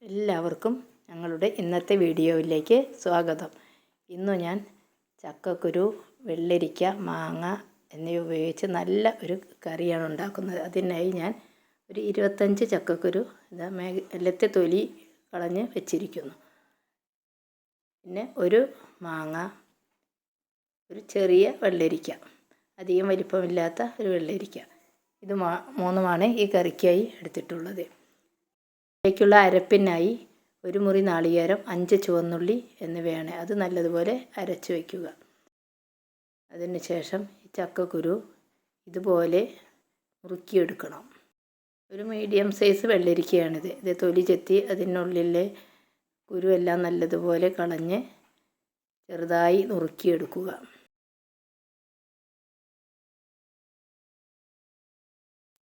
എല്ലാവർക്കും ഞങ്ങളുടെ ഇന്നത്തെ വീഡിയോയിലേക്ക് സ്വാഗതം. ഇന്ന് ഞാൻ ചക്കക്കുരു, വെള്ളരിക്ക, മാങ്ങ എന്നിവ ഉപയോഗിച്ച് നല്ല ഒരു കറിയാണ് ഉണ്ടാക്കുന്നത്. അതിനായി ഞാൻ ഒരു 25 ചക്കക്കുരു മേലത്തെ തൊലി കളഞ്ഞ് വെച്ചിരിക്കുന്നു. പിന്നെ ഒരു മാങ്ങ, ഒരു ചെറിയ വെള്ളരിക്ക, അധികം വലിപ്പമില്ലാത്ത ഒരു വെള്ളരിക്ക, ഇത് മൂന്നുമാണ് ഈ കറിക്കായി എടുത്തിട്ടുള്ളത്. ക്കുള്ള അരപ്പിനായി ഒരു മുറി നാളികേരം, 5 ചുവന്നുള്ളി എന്നിവയാണ്. അത് നല്ലതുപോലെ അരച്ച് വയ്ക്കുക. അതിനുശേഷം ഈ ചക്കക്കുരു ഇതുപോലെ നുറുക്കിയെടുക്കണം. ഒരു മീഡിയം സൈസ് വെള്ളരിക്കയാണിത്. ഇത് തൊലി ചെത്തി അതിനുള്ളിലെ കുരുവെല്ലാം നല്ലതുപോലെ കളഞ്ഞ് ചെറുതായി നുറുക്കിയെടുക്കുക.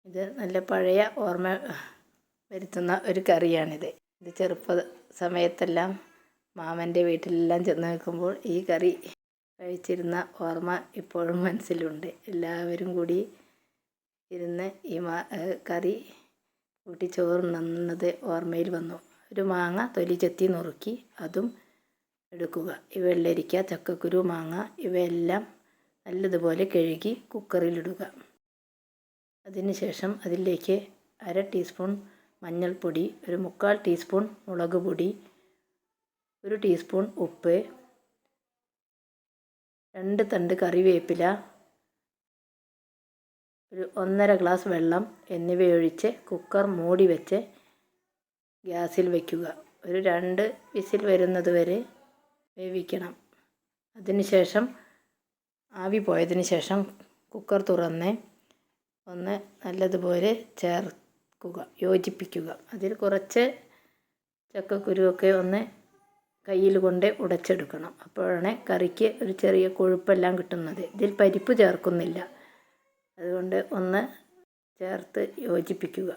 ഇത് നല്ല പഴയ ഓർമ്മ വരുത്തുന്ന ഒരു കറിയാണിത്. ഇത് ചെറുപ്പ സമയത്തെല്ലാം മാമൻ്റെ വീട്ടിലെല്ലാം ചെന്ന് നിൽക്കുമ്പോൾ ഈ കറി കഴിച്ചിരുന്ന ഓർമ്മ ഇപ്പോഴും മനസ്സിലുണ്ട്. എല്ലാവരും കൂടി ഇരുന്ന് ഈ കറി കൂട്ടി ചോറുണ്ണുന്നത് ഓർമ്മയിൽ വന്നു. ഒരു മാങ്ങ തൊലി ചെത്തി നുറുക്കി അതും എടുക്കുക. ഈ വെള്ളരിക്ക, ചക്കക്കുരു, മാങ്ങ ഇവയെല്ലാം നല്ലതുപോലെ കഴുകി കുക്കറിലിടുക. അതിനുശേഷം അതിലേക്ക് 1/2 ടീസ്പൂൺ മഞ്ഞൾപ്പൊടി, ഒരു 3/4 ടീസ്പൂൺ മുളക് പൊടി, 1 ടീസ്പൂൺ ഉപ്പ്, 2 തണ്ട് കറിവേപ്പില, ഒരു 1/2 ഗ്ലാസ് വെള്ളം എന്നിവയൊഴിച്ച് കുക്കർ മൂടി വെച്ച് ഗ്യാസിൽ വയ്ക്കുക. ഒരു 2 വിസിൽ വരുന്നത് വരെ വേവിക്കണം. അതിനുശേഷം ആവി പോയതിന് ശേഷം കുക്കർ തുറന്ന് ഒന്ന് നല്ലതുപോലെ യോജിപ്പിക്കുക. അതിൽ കുറച്ച് ചക്കക്കുരുവൊക്കെ ഒന്ന് കയ്യിൽ കൊണ്ട് ഉടച്ചെടുക്കണം. അപ്പോഴാണ് കറിക്ക് ഒരു ചെറിയ കൊഴുപ്പെല്ലാം കിട്ടുന്നത്. ഇതിൽ പരിപ്പ് ചേർക്കുന്നില്ല, അതുകൊണ്ട് ഒന്ന് ചേർത്ത് യോജിപ്പിക്കുക.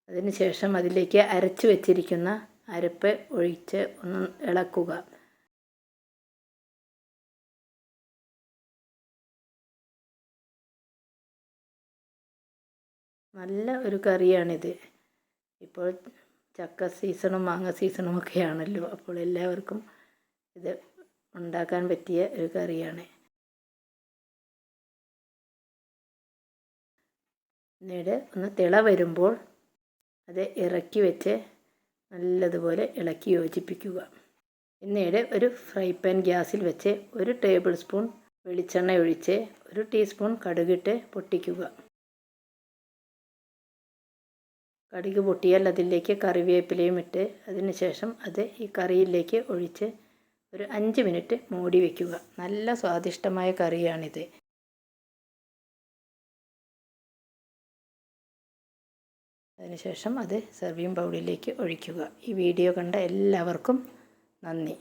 അതിനുശേഷം അതിലേക്ക് അരച്ച് വെച്ചിരിക്കുന്ന അരപ്പ് ഒഴിച്ച് ഒന്ന് ഇളക്കുക. നല്ല ഒരു കറിയാണിത്. ഇപ്പോൾ ചക്ക സീസണും മാങ്ങ സീസണും ഒക്കെ ആണല്ലോ. അപ്പോൾ എല്ലാവർക്കും ഇത് ഉണ്ടാക്കാൻ പറ്റിയ ഒരു കറിയാണ്. പിന്നീട് ഒന്ന് തിള വരുമ്പോൾ അത് ഇറക്കി വെച്ച് നല്ലതുപോലെ ഇളക്കി യോജിപ്പിക്കുക. പിന്നീട് ഒരു ഫ്രൈ പാൻ ഗ്യാസിൽ വെച്ച് 1 ടേബിൾ സ്പൂൺ വെളിച്ചെണ്ണ ഒഴിച്ച് 1 ടീസ്പൂൺ കടുകിട്ട് പൊട്ടിക്കുക. കടുക് പൊട്ടിയാൽ അതിലേക്ക് കറിവേപ്പിലയും ഇട്ട് അതിനുശേഷം അത് ഈ കറിയിലേക്ക് ഒഴിച്ച് ഒരു 5 മിനിറ്റ് മൂടി വയ്ക്കുക. നല്ല സ്വാദിഷ്ടമായ കറിയാണിത്. അതിനുശേഷം അത് സെർവിങ് ബൗളിലേക്ക് ഒഴിക്കുക. ഈ വീഡിയോ കണ്ട എല്ലാവർക്കും നന്ദി.